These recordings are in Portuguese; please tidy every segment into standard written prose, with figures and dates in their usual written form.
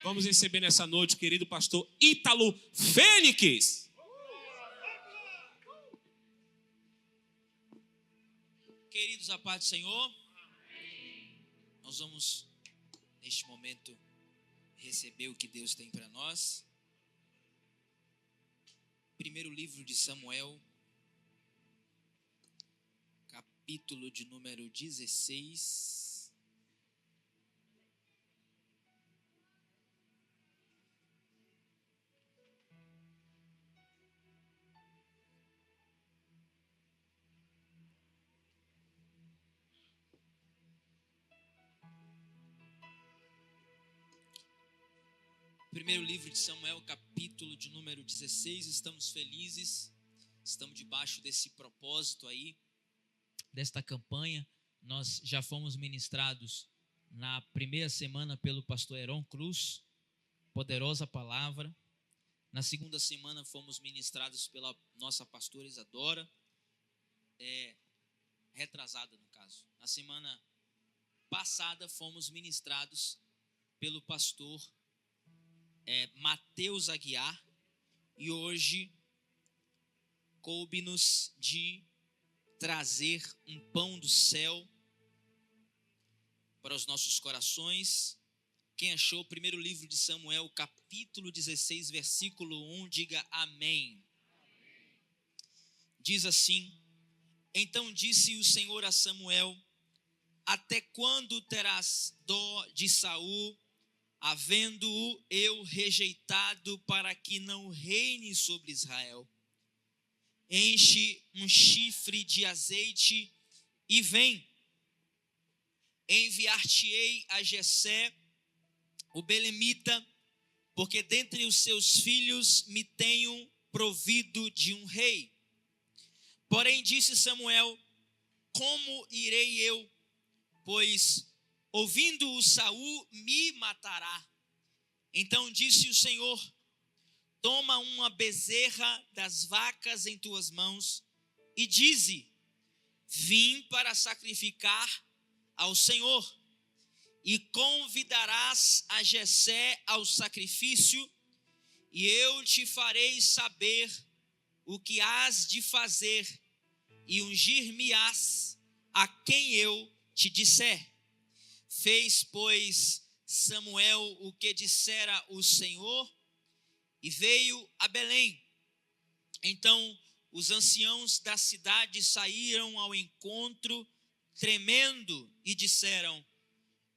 Vamos receber nessa noite o querido pastor Ítalo Fênix. Queridos, a paz do Senhor. Nós vamos, neste momento, receber o que Deus tem para nós. Primeiro livro de Samuel, capítulo de número 16. Primeiro livro de Samuel, capítulo de número 16, estamos felizes, estamos debaixo desse propósito aí, desta campanha. Nós já fomos ministrados na primeira semana pelo pastor Heron Cruz, poderosa palavra. Na segunda semana fomos ministrados pela nossa pastora Isadora, retrasada no caso. Na semana passada fomos ministrados pelo pastor Mateus Aguiar, e hoje coube-nos de trazer um pão do céu para os nossos corações. Quem achou o primeiro livro de Samuel, capítulo 16, versículo 1, diga amém. Diz assim: Então disse o Senhor a Samuel: Até quando terás dó de Saul, havendo-o eu rejeitado, para que não reine sobre Israel? Enche um chifre de azeite e vem. Enviar-te-ei a Jessé, o belemita, porque dentre os seus filhos me tenho provido de um rei. Porém disse Samuel: Como irei eu? Pois ouvindo-o Saul me matará. Então disse o Senhor: Toma uma bezerra das vacas em tuas mãos e dize: Vim para sacrificar ao Senhor. E convidarás a Jessé ao sacrifício, e eu te farei saber o que hás de fazer, e ungir-me-ás a quem eu te disser. Fez, pois, Samuel o que dissera o Senhor, e veio a Belém. Então os anciãos da cidade saíram ao encontro, tremendo, e disseram: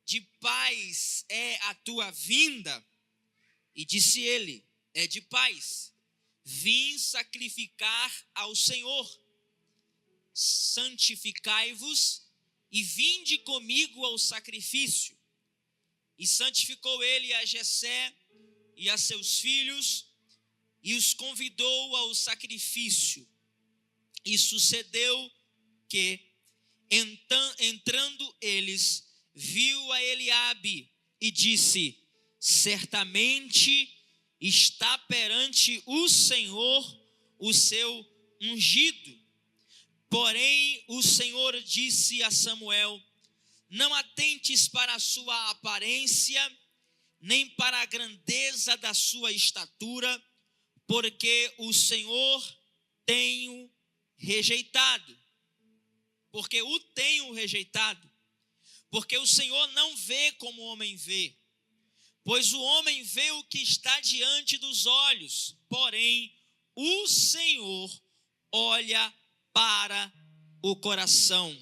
De paz é a tua vinda? E disse ele: É de paz. Vim sacrificar ao Senhor. Santificai-vos e vinde comigo ao sacrifício. E santificou ele a Jessé e a seus filhos, e os convidou ao sacrifício. E sucedeu que, entrando eles, viu a Eliabe e disse: Certamente está perante o Senhor o seu ungido. Porém o Senhor disse a Samuel: Não atentes para a sua aparência, nem para a grandeza da sua estatura, porque o Senhor tenho rejeitado. Porque o tenho rejeitado. Porque o Senhor não vê como o homem vê. Pois o homem vê o que está diante dos olhos, porém o Senhor olha para o coração.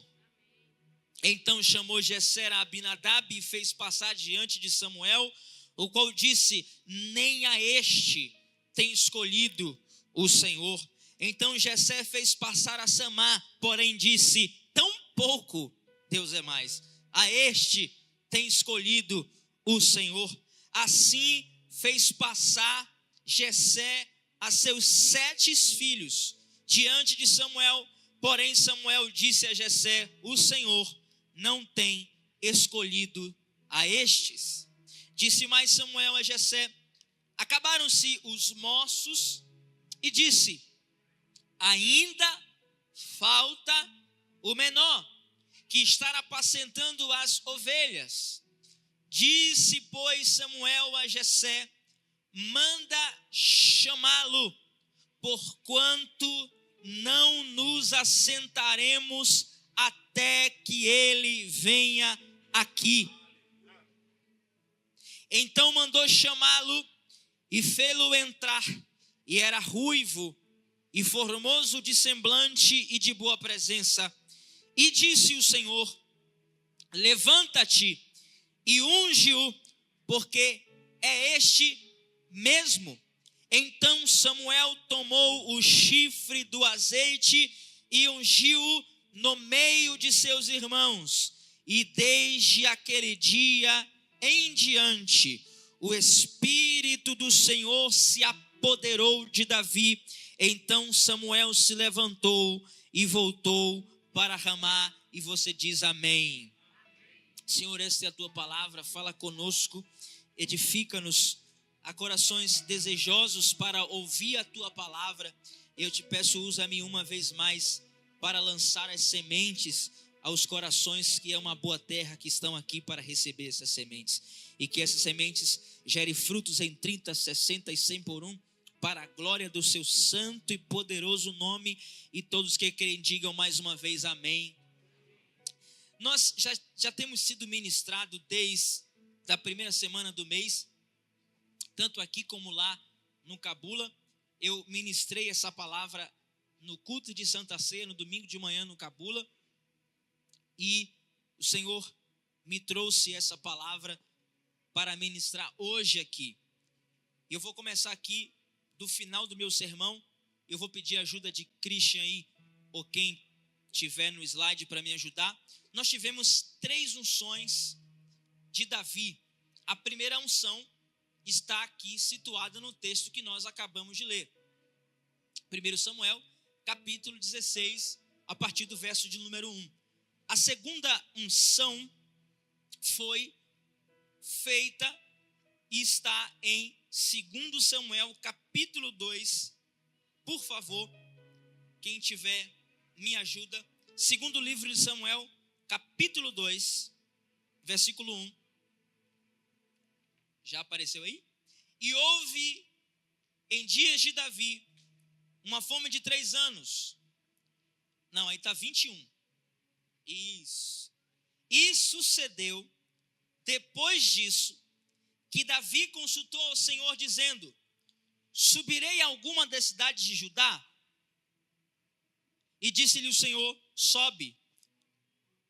Então chamou Jessé a Abinadab e fez passar diante de Samuel, o qual disse: Nem a este tem escolhido o Senhor. Então Jessé fez passar a Samá, porém disse: Tão pouco Deus é mais. A este tem escolhido o Senhor. Assim fez passar Jessé a seus 7 filhos diante de Samuel. Porém Samuel disse a Jessé: O Senhor não tem escolhido a estes. Disse mais Samuel a Jessé: Acabaram-se os moços, e disse: Ainda falta o menor, que está apacentando as ovelhas. Disse, pois, Samuel a Jessé: manda chamá-lo, porquanto não nos assentaremos até que ele venha aqui. Então mandou chamá-lo e fê-lo entrar, e era ruivo e formoso de semblante e de boa presença. E disse o Senhor: levanta-te e unge-o, porque é este mesmo. Então Samuel tomou o chifre do azeite e ungiu-o no meio de seus irmãos. E desde aquele dia em diante, o Espírito do Senhor se apoderou de Davi. Então Samuel se levantou e voltou para Ramá. E você diz amém. Senhor, esta é a tua palavra, fala conosco, edifica-nos a corações desejosos para ouvir a tua palavra. Eu te peço, usa-me uma vez mais para lançar as sementes aos corações que é uma boa terra, que estão aqui para receber essas sementes. E que essas sementes gerem frutos em 30, 60 e 100 por um, para a glória do seu santo e poderoso nome. E todos que creem digam mais uma vez amém. Nós já temos sido ministrados desde a primeira semana do mês, tanto aqui como lá no Cabula. Eu ministrei essa palavra no culto de Santa Ceia, no domingo de manhã no Cabula, e o Senhor me trouxe essa palavra para ministrar hoje aqui. Eu vou começar aqui do final do meu sermão. Eu vou pedir a ajuda de Christian aí, ou quem tiver no slide para me ajudar. Nós tivemos 3 unções de Davi. A primeira unção está aqui situada no texto que nós acabamos de ler. 1 Samuel, capítulo 16, a partir do verso de número 1. A segunda unção foi feita e está em 2 Samuel, capítulo 2. Por favor, quem tiver, me ajuda. Segundo livro de Samuel, capítulo 2, versículo 1. Já apareceu aí? E houve em dias de Davi uma fome de 3 anos. Não, aí está 21. Isso. E sucedeu, depois disso, que Davi consultou ao Senhor, dizendo: subirei a alguma das cidades de Judá? E disse-lhe o Senhor: sobe.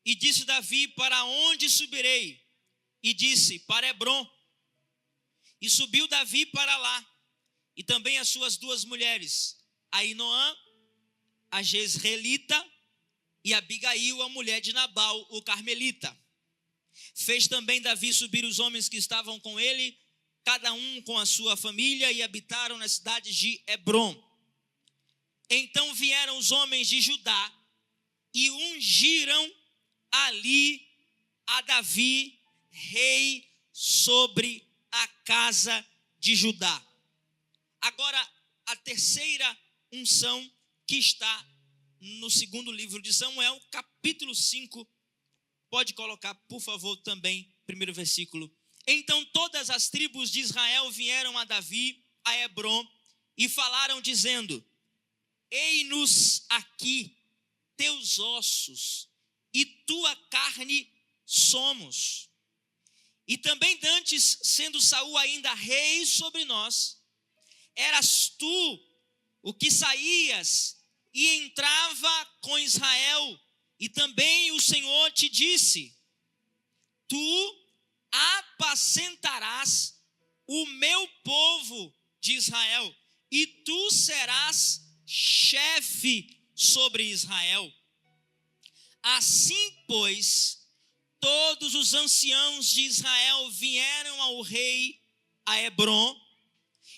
E disse Davi: para onde subirei? E disse: para Hebrom. E subiu Davi para lá, e também as suas 2 mulheres, Ainoã, a Jezreelita, e Abigail, a mulher de Nabal, o carmelita. Fez também Davi subir os homens que estavam com ele, cada um com a sua família, e habitaram nas cidades de Hebrom. Então vieram os homens de Judá e ungiram ali a Davi, rei sobre a casa de Judá. Agora, a terceira unção que está no segundo livro de Samuel, capítulo 5. Pode colocar, por favor, também, primeiro versículo. Então todas as tribos de Israel vieram a Davi, a Hebrom, e falaram dizendo: ei-nos aqui teus ossos, e tua carne somos. E também dantes, sendo Saul ainda rei sobre nós, eras tu o que saías e entrava com Israel, e também o Senhor te disse: tu apacentarás o meu povo de Israel, e tu serás chefe sobre Israel. Assim, pois, todos os anciãos de Israel vieram ao rei a Hebrom,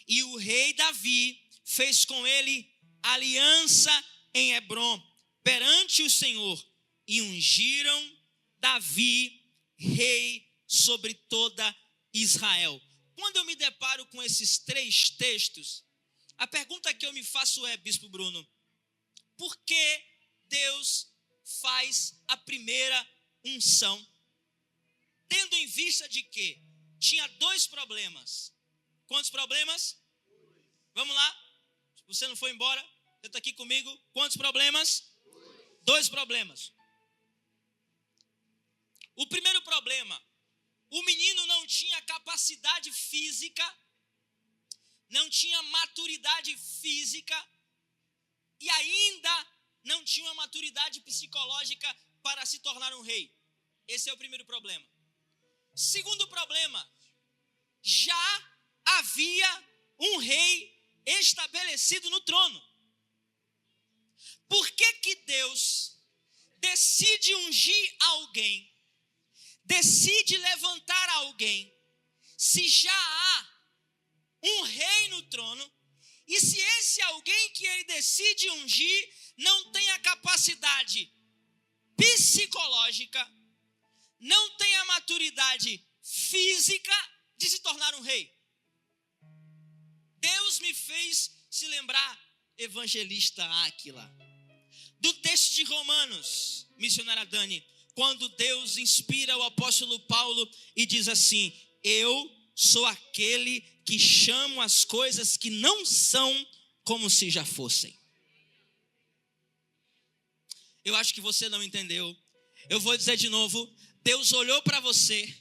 e o rei Davi fez com ele aliança em Hebrom perante o Senhor, e ungiram Davi rei sobre toda Israel. Quando eu me deparo com esses 3 textos, a pergunta que eu me faço é: Bispo Bruno, por que Deus faz a primeira unção? tendo em vista de que tinha 2 problemas. Quantos problemas? Vamos lá. Se você não foi embora, você está aqui comigo. Quantos problemas? 2 problemas. O primeiro problema, o menino não tinha capacidade física, não tinha maturidade física e ainda não tinha uma maturidade psicológica para se tornar um rei. Esse é o primeiro problema. Segundo problema, já havia um rei estabelecido no trono. Por que que Deus decide ungir alguém, decide levantar alguém, se já há um rei no trono, e se esse alguém que ele decide ungir não tem a capacidade psicológica, não tem a maturidade física de se tornar um rei? Deus me fez se lembrar, evangelista Áquila, do texto de Romanos, missionária Dani, quando Deus inspira o apóstolo Paulo e diz assim: eu sou aquele que chamo as coisas que não são como se já fossem. Eu acho que você não entendeu. Eu vou dizer de novo. Deus olhou para você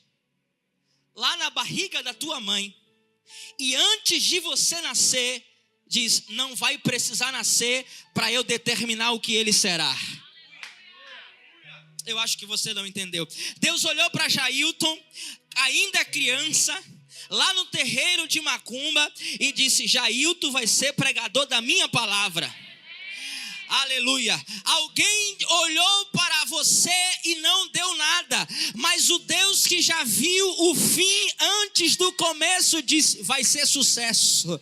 lá na barriga da tua mãe e antes de você nascer diz: não vai precisar nascer para eu determinar o que ele será. Eu acho que você não entendeu. Deus olhou para Jailton, ainda criança, lá no terreiro de Macumba, e disse: Jailton vai ser pregador da minha palavra. Aleluia. Alguém olhou para você e não deu nada, mas o Deus que já viu o fim antes do começo disse: vai ser sucesso.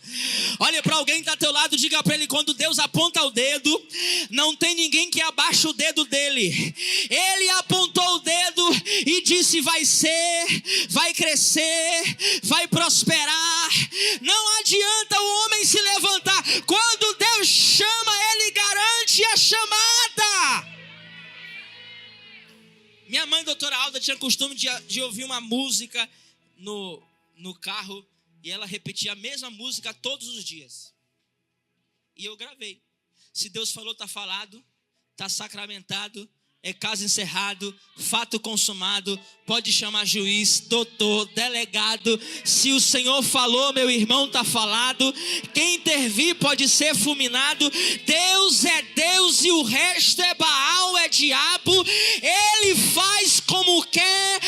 Olha para alguém que está ao teu lado, diga para ele: quando Deus aponta o dedo, não tem ninguém que abaixe o dedo dele. Ele apontou o dedo e disse: vai ser, vai crescer, vai prosperar. Não adianta o homem se levantar. Quando Deus chama, ele garante a chamada. Minha mãe, doutora Alda, tinha costume de ouvir uma música no carro, e ela repetia a mesma música todos os dias. E eu gravei. Se Deus falou, está falado, está sacramentado, é caso encerrado, fato consumado. Pode chamar juiz, doutor, delegado. Se o Senhor falou, meu irmão, está falado. Quem intervir pode ser fulminado. Deus é Deus e o resto é Baal, é diabo. Ele faz como quer.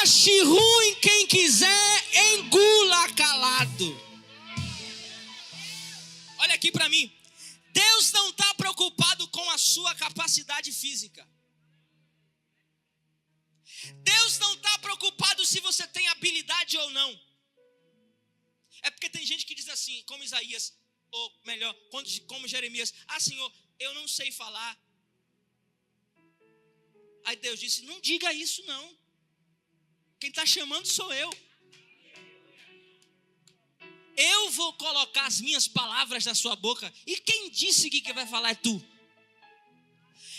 Ache ruim quem quiser, engula calado. Olha aqui para mim. Deus não está preocupado com a sua capacidade física. Deus não está preocupado se você tem habilidade ou não. É porque tem gente que diz assim, como Isaías, ou melhor, como Jeremias: ah, Senhor, eu não sei falar. Aí Deus disse: não diga isso não. Quem está chamando sou eu. Eu vou colocar as minhas palavras na sua boca. E quem disse que quem vai falar é tu?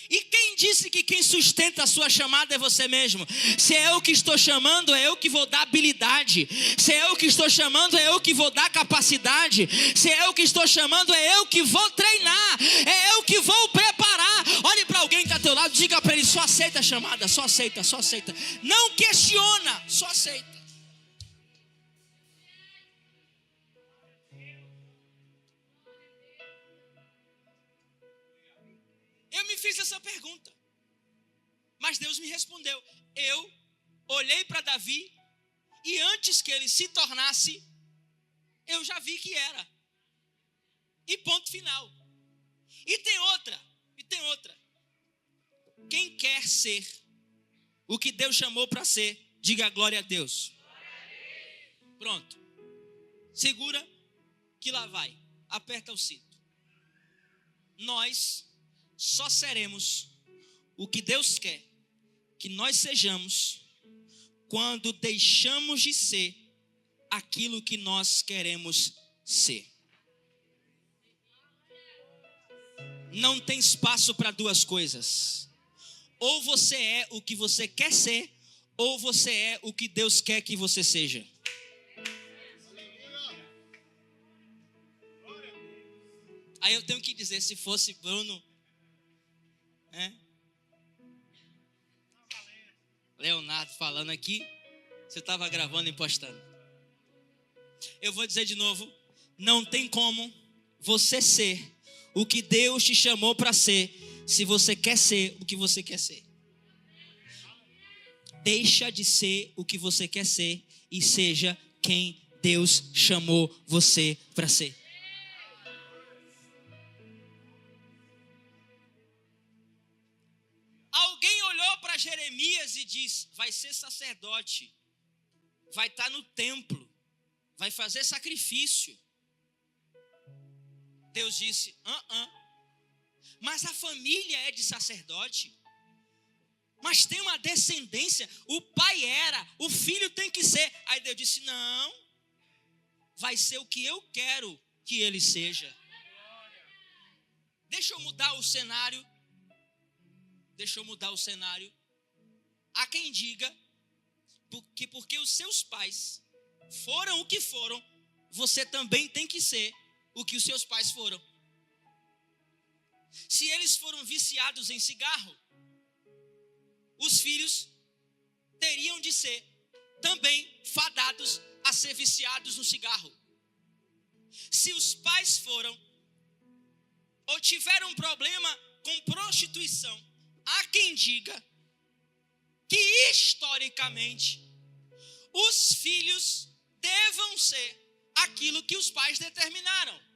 E quem disse que quem sustenta a sua chamada é você mesmo? Se é eu que estou chamando, é eu que vou dar habilidade. Se é eu que estou chamando, é eu que vou dar capacidade. Se é eu que estou chamando, é eu que vou treinar. É eu que vou preparar. Olhe para alguém que está ao teu lado, diga para ele: só aceita a chamada, só aceita, só aceita. Não questiona, só aceita. Eu me fiz essa pergunta, mas Deus me respondeu. Eu olhei para Davi e antes que ele se tornasse, eu já vi que era. E ponto final. E tem outra. Quem quer ser o que Deus chamou para ser, diga glória a Deus. Pronto. Segura que lá vai. Aperta o cinto. Nós só seremos o que Deus quer que nós sejamos quando deixamos de ser aquilo que nós queremos ser. Não tem espaço para duas coisas. Ou você é o que você quer ser, ou você é o que Deus quer que você seja? Aí eu tenho que dizer, se fosse Bruno, Leonardo falando aqui, você estava gravando e postando. Eu vou dizer de novo, não tem como você ser o que Deus te chamou para ser, se você quer ser o que você quer ser. Deixa de ser o que você quer ser e seja quem Deus chamou você para ser. Alguém olhou para Jeremias e disse: vai ser sacerdote, vai estar no templo, vai fazer sacrifício. Deus disse: mas a família é de sacerdote, mas tem uma descendência, o pai era, o filho tem que ser. Aí Deus disse: não, vai ser o que eu quero que ele seja. Deixa eu mudar o cenário. Há quem diga que porque os seus pais foram o que foram, você também tem que ser o que os seus pais foram. Se eles foram viciados em cigarro, os filhos teriam de ser também fadados a ser viciados no cigarro. Se os pais foram ou tiveram um problema com prostituição, há quem diga que historicamente os filhos devam ser aquilo que os pais determinaram.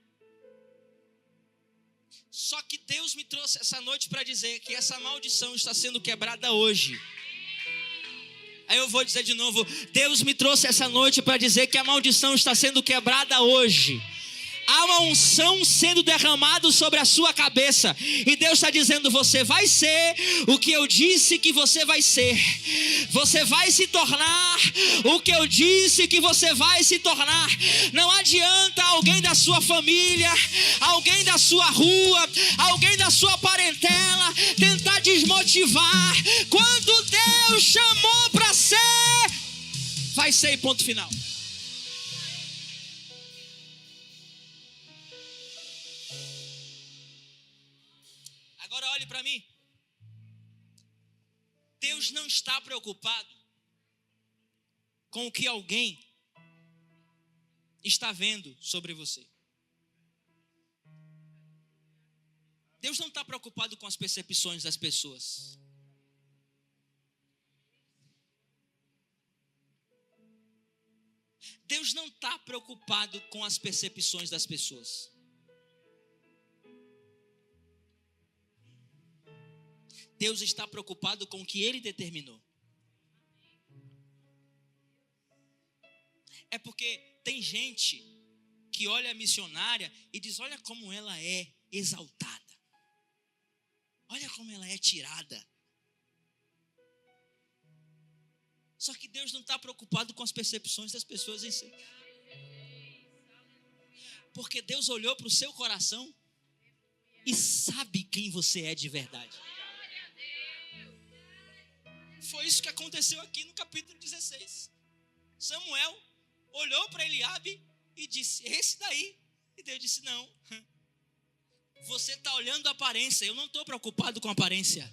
Só que Deus me trouxe essa noite para dizer que essa maldição está sendo quebrada hoje. Aí eu vou dizer de novo, Deus me trouxe essa noite para dizer que a maldição está sendo quebrada hoje. Há uma unção sendo derramada sobre a sua cabeça. E Deus está dizendo, você vai ser o que eu disse que você vai ser. Você vai se tornar o que eu disse que você vai se tornar. Não adianta alguém da sua família, alguém da sua rua, alguém da sua parentela tentar desmotivar. Quando Deus chamou para ser, vai ser, ponto final. Agora olhe para mim. Deus não está preocupado com o que alguém está vendo sobre você. Deus não está preocupado com as percepções das pessoas. Deus não está preocupado com as percepções das pessoas. Deus está preocupado com o que Ele determinou. É porque tem gente que olha a missionária e diz, olha como ela é exaltada. Olha como ela é tirada. Só que Deus não está preocupado com as percepções das pessoas em si. Porque Deus olhou para o seu coração e sabe quem você é de verdade. Foi isso que aconteceu aqui no capítulo 16. Samuel olhou para Eliabe e disse, esse daí. E Deus disse, não. Você está olhando a aparência, eu não estou preocupado com a aparência.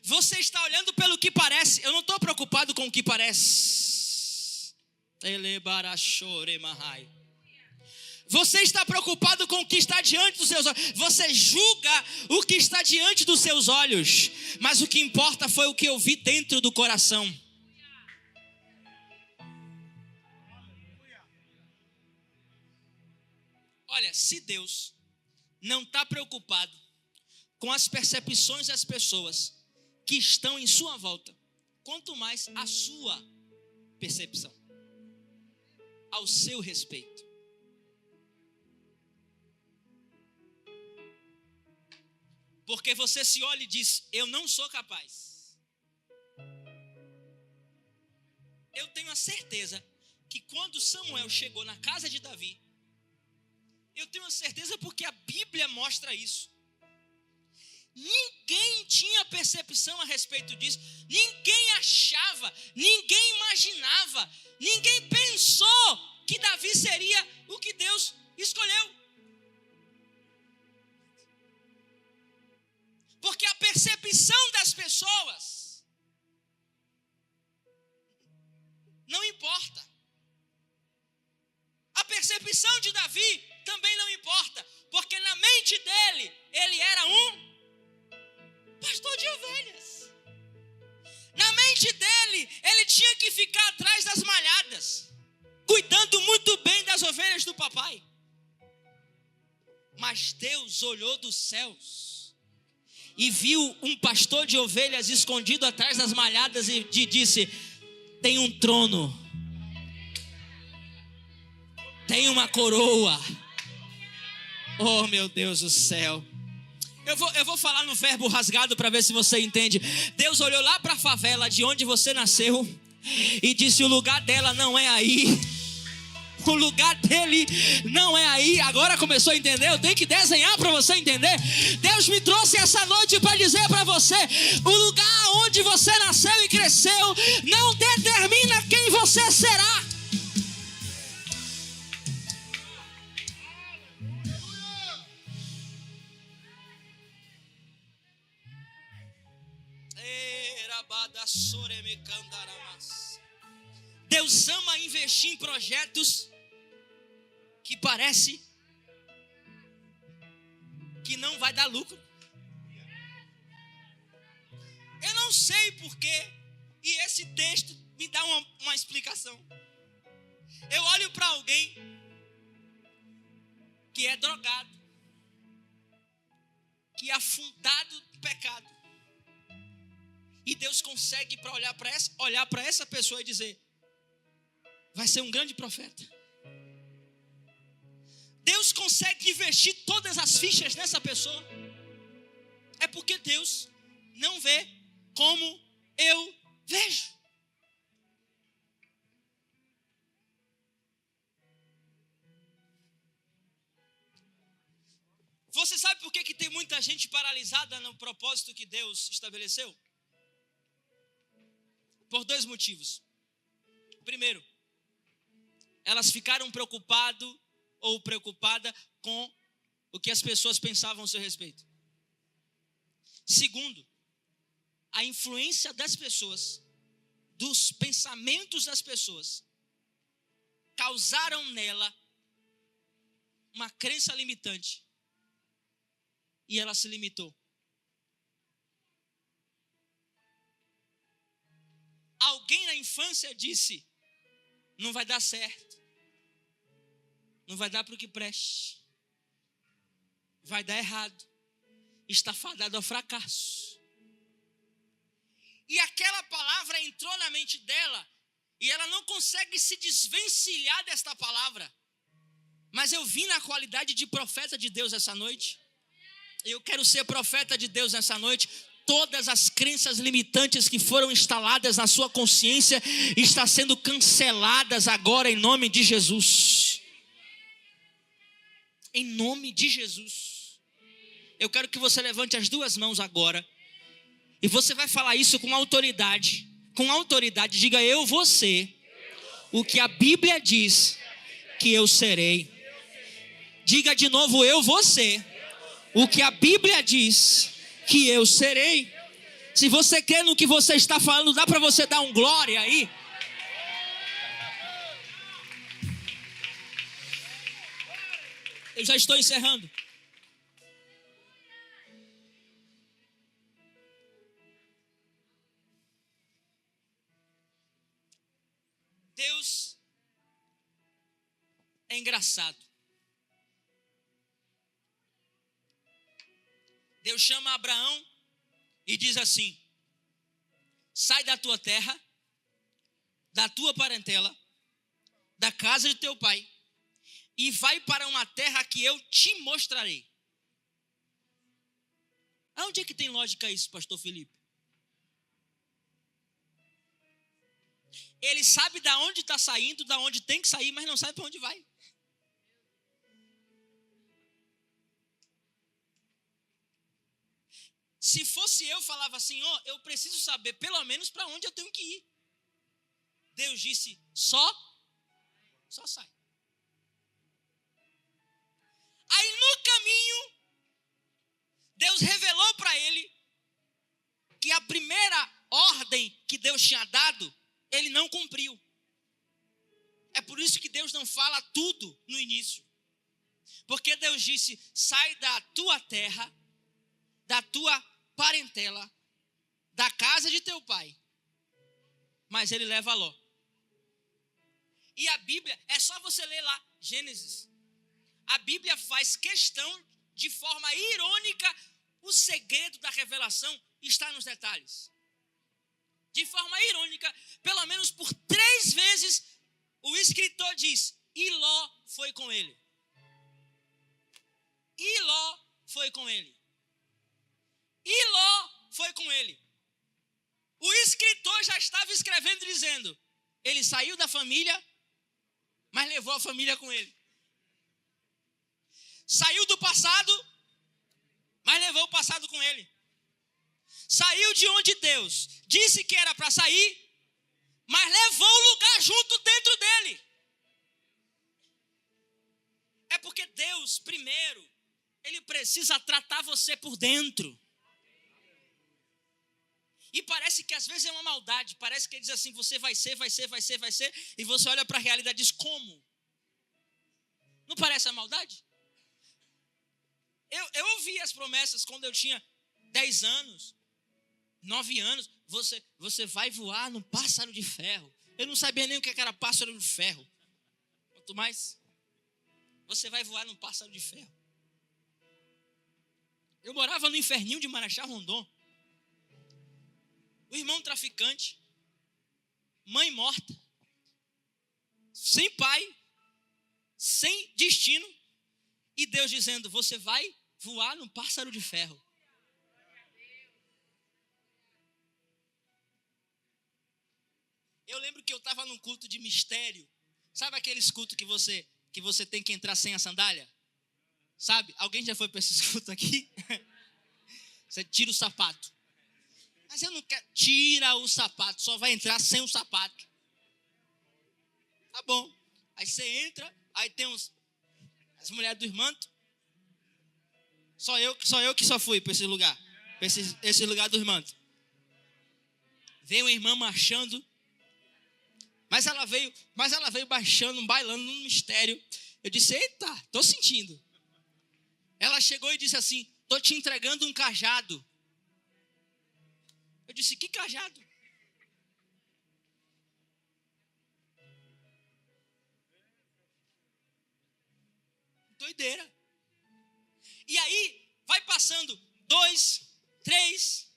Você está olhando pelo que parece, eu não estou preocupado com o que parece. Você está preocupado com o que está diante dos seus olhos. Você julga o que está diante dos seus olhos. Mas o que importa foi o que eu vi dentro do coração. Olha, se Deus não está preocupado com as percepções das pessoas que estão em sua volta, quanto mais a sua percepção, ao seu respeito. Porque você se olha e diz, eu não sou capaz. Eu tenho a certeza que quando Samuel chegou na casa de Davi, eu tenho a certeza porque a Bíblia mostra isso, Ninguém tinha percepção a respeito disso. Ninguém achava, ninguém imaginava, ninguém pensou que Davi seria o que Deus escolheu. Porque a percepção das pessoas não importa. A percepção de Davi também não importa, porque na mente dele, ele era um pastor de ovelhas. Na mente dele, ele tinha que ficar atrás das malhadas, cuidando muito bem das ovelhas do papai. Mas Deus olhou dos céus e viu um pastor de ovelhas escondido atrás das malhadas e disse: tem um trono, tem uma coroa. Oh, meu Deus do céu. Eu vou falar no verbo rasgado para ver se você entende. Deus olhou lá para a favela de onde você nasceu e disse: o lugar dela não é aí. O lugar dele não é aí. Agora começou a entender? Eu tenho que desenhar para você entender. Deus me trouxe essa noite para dizer para você: o lugar onde você nasceu e cresceu não determina quem você será. Deus ama investir em projetos que parece que não vai dar lucro. Eu não sei porquê, e esse texto me dá uma explicação. Eu olho para alguém que é drogado, que é afundado no pecado, e Deus consegue olhar para essa pessoa e dizer: vai ser um grande profeta. Deus consegue investir todas as fichas nessa pessoa. É porque Deus não vê como eu vejo. Você sabe por que tem muita gente paralisada no propósito que Deus estabeleceu? Por dois motivos. Primeiro, elas ficaram preocupadas com o que as pessoas pensavam a seu respeito. Segundo, a influência das pessoas, dos pensamentos das pessoas, causaram nela uma crença limitante. E ela se limitou. Alguém na infância disse: não vai dar certo, não vai dar para o que preste, vai dar errado, está fadado ao fracasso. E aquela palavra entrou na mente dela, e ela não consegue se desvencilhar desta palavra. Mas eu vim na qualidade de profeta de Deus essa noite. Eu quero ser profeta de Deus nessa noite. Todas as crenças limitantes que foram instaladas na sua consciência estão sendo canceladas agora em nome de Jesus. Em nome de Jesus. Eu quero que você levante as duas mãos agora. E você vai falar isso com autoridade. Com autoridade, diga: eu vou ser o que a Bíblia diz que eu serei. Diga de novo: eu vou ser o que a Bíblia diz que eu serei. Se você crê no que você está falando, dá para você dar um glória aí? Eu já estou encerrando. Deus é engraçado. Deus chama Abraão e diz assim: sai da tua terra, da tua parentela, da casa de teu pai, e vai para uma terra que eu te mostrarei. Aonde é que tem lógica isso, pastor Felipe? Ele sabe de onde está saindo, de onde tem que sair, mas não sabe para onde vai. Se fosse eu, falava assim, eu preciso saber pelo menos para onde eu tenho que ir. Deus disse, só sai. Aí no caminho, Deus revelou para ele que a primeira ordem que Deus tinha dado, ele não cumpriu. É por isso que Deus não fala tudo no início. Porque Deus disse, sai da tua terra, da tua parentela, da casa de teu pai. Mas ele leva Ló. E a Bíblia, é só você ler lá, Gênesis. A Bíblia faz questão, de forma irônica, o segredo da revelação está nos detalhes. De forma irônica, pelo menos por 3 vezes, o escritor diz, e Ló foi com ele. E Ló foi com ele. E Ló foi com ele. O escritor já estava escrevendo dizendo, ele saiu da família, mas levou a família com ele. Saiu do passado, mas levou o passado com ele. Saiu de onde Deus disse que era para sair, mas levou o lugar junto dentro dele. É porque Deus, primeiro, ele precisa tratar você por dentro. E parece que às vezes é uma maldade. Parece que ele diz assim, você vai ser. E você olha para a realidade e diz, como? Não parece a maldade? Eu ouvi as promessas quando eu tinha 10 anos, 9 anos. Você vai voar num pássaro de ferro. Eu não sabia nem o que era pássaro de ferro. Quanto mais, você vai voar num pássaro de ferro. Eu morava no inferninho de Marachá, Rondon. O irmão traficante, mãe morta, sem pai, sem destino, e Deus dizendo, você vai voar num pássaro de ferro. Eu lembro que eu estava num culto de mistério. Sabe aqueles cultos que você tem que entrar sem a sandália? Sabe? Alguém já foi para esses cultos aqui? Você tira o sapato. Mas eu não quero. Tira o sapato, só vai entrar sem o sapato. Tá bom. Aí você entra, aí tem as mulheres do irmanto. Só eu que só fui para esse lugar. Para esse lugar do irmanto. Veio uma irmã marchando. Mas ela veio baixando, bailando num mistério. Eu disse, eita, tô sentindo. Ela chegou e disse assim, tô te entregando um cajado. Eu disse, que cajado? Doideira. E aí, vai passando 2, 3,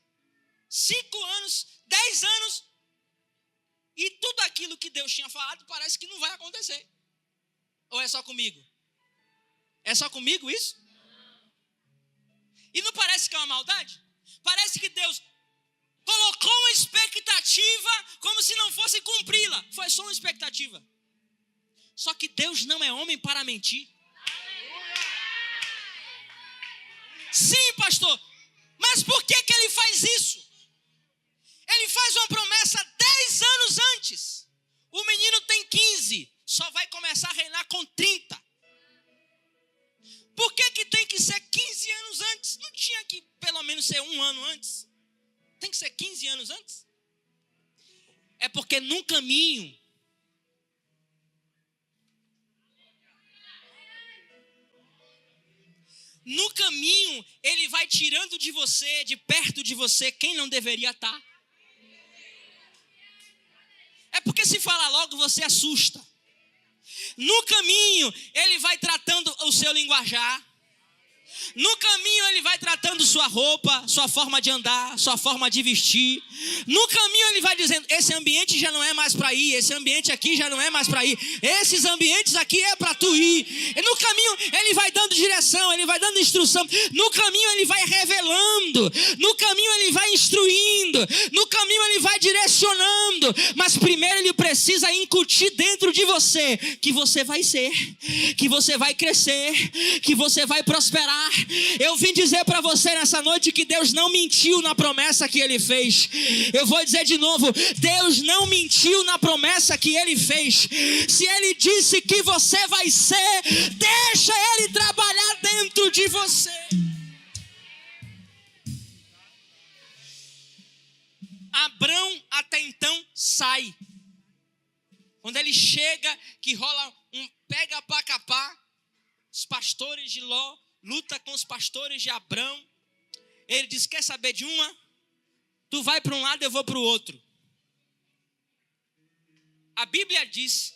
5 anos, 10 anos, e tudo aquilo que Deus tinha falado parece que não vai acontecer. Ou é só comigo? É só comigo isso? E não parece que é uma maldade? Parece que Deus colocou uma expectativa como se não fosse cumpri-la. Foi só uma expectativa. Só que Deus não é homem para mentir. Sim, pastor. Mas por que ele faz isso? Ele faz uma promessa 10 anos antes. O menino tem 15. Só vai começar a reinar com 30. Por que tem que ser 15 anos antes? Não tinha que pelo menos ser 1 ano antes? Tem que ser 15 anos antes? É porque num caminho, ele vai tirando de você, de perto de você, quem não deveria estar. É porque se falar logo, você assusta. No caminho, ele vai tratando o seu linguajar. No caminho ele vai tratando sua roupa, sua forma de andar, sua forma de vestir. No caminho ele vai dizendo, esse ambiente já não é mais para ir, esse ambiente aqui já não é mais para ir, esses ambientes aqui é para tu ir. E no caminho ele vai dando direção, ele vai dando instrução. No caminho ele vai revelando, no caminho ele vai instruindo, no caminho ele vai direcionando. Mas primeiro ele precisa incutir dentro de você que você vai ser, que você vai crescer, que você vai prosperar, Eu vim dizer para você nessa noite que Deus não mentiu na promessa que Ele fez. Eu vou dizer de novo, Deus não mentiu na promessa que Ele fez. Se Ele disse que você vai ser, deixa Ele trabalhar dentro de você. Abrão até então sai. Quando ele chega, que rola um pega pra capar, os pastores de Ló luta com os pastores de Abrão. Ele diz, quer saber de uma? Tu vai para um lado, eu vou para o outro. A Bíblia diz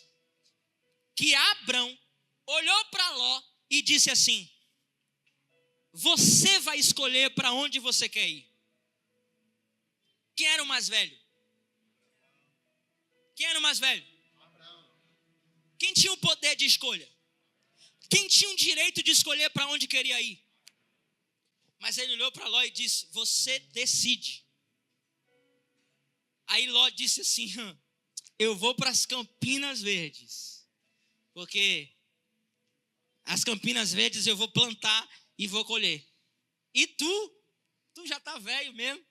que Abrão olhou para Ló e disse assim, você vai escolher para onde você quer ir. Quem era o mais velho? Quem era o mais velho? Quem tinha o poder de escolha? Quem tinha o direito de escolher para onde queria ir? Mas ele olhou para Ló e disse, você decide. Aí Ló disse assim, eu vou para as Campinas Verdes. Porque as Campinas Verdes eu vou plantar e vou colher. E tu já está velho mesmo.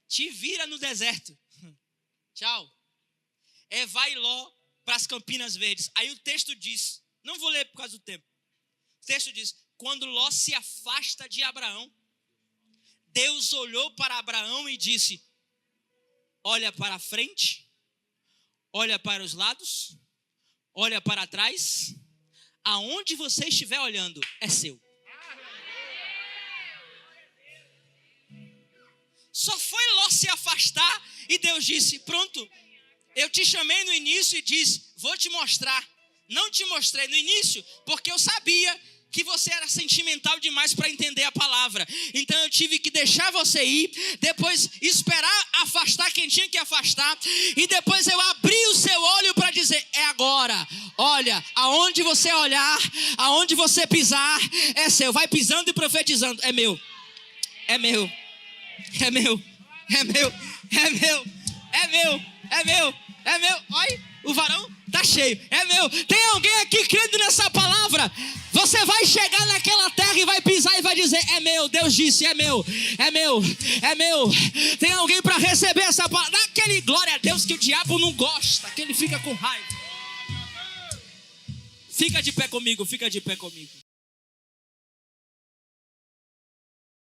Te vira no deserto. Tchau. Vai Ló para as Campinas Verdes. Aí o texto diz, não vou ler por causa do tempo. O texto diz, quando Ló se afasta de Abraão, Deus olhou para Abraão e disse, olha para a frente, olha para os lados, olha para trás, aonde você estiver olhando é seu. Só foi Ló se afastar e Deus disse, pronto, eu te chamei no início e disse, vou te mostrar. Não te mostrei no início porque eu sabia que você era sentimental demais para entender a palavra. Então eu tive que deixar você ir, depois esperar afastar quem tinha que afastar, e depois eu abri o seu olho para dizer, é agora. Olha, aonde você olhar, aonde você pisar, é seu. Vai pisando e profetizando, é meu, é meu. É meu, é meu, é meu, é meu, é meu, é meu. Olha, o varão tá cheio, é meu. Tem alguém aqui crendo nessa palavra? Você vai chegar naquela terra e vai pisar e vai dizer, é meu. Deus disse, é meu, é meu, é meu. Tem alguém para receber essa palavra? Dá aquele glória a Deus que o diabo não gosta, que ele fica com raiva. Fica de pé comigo, fica de pé comigo.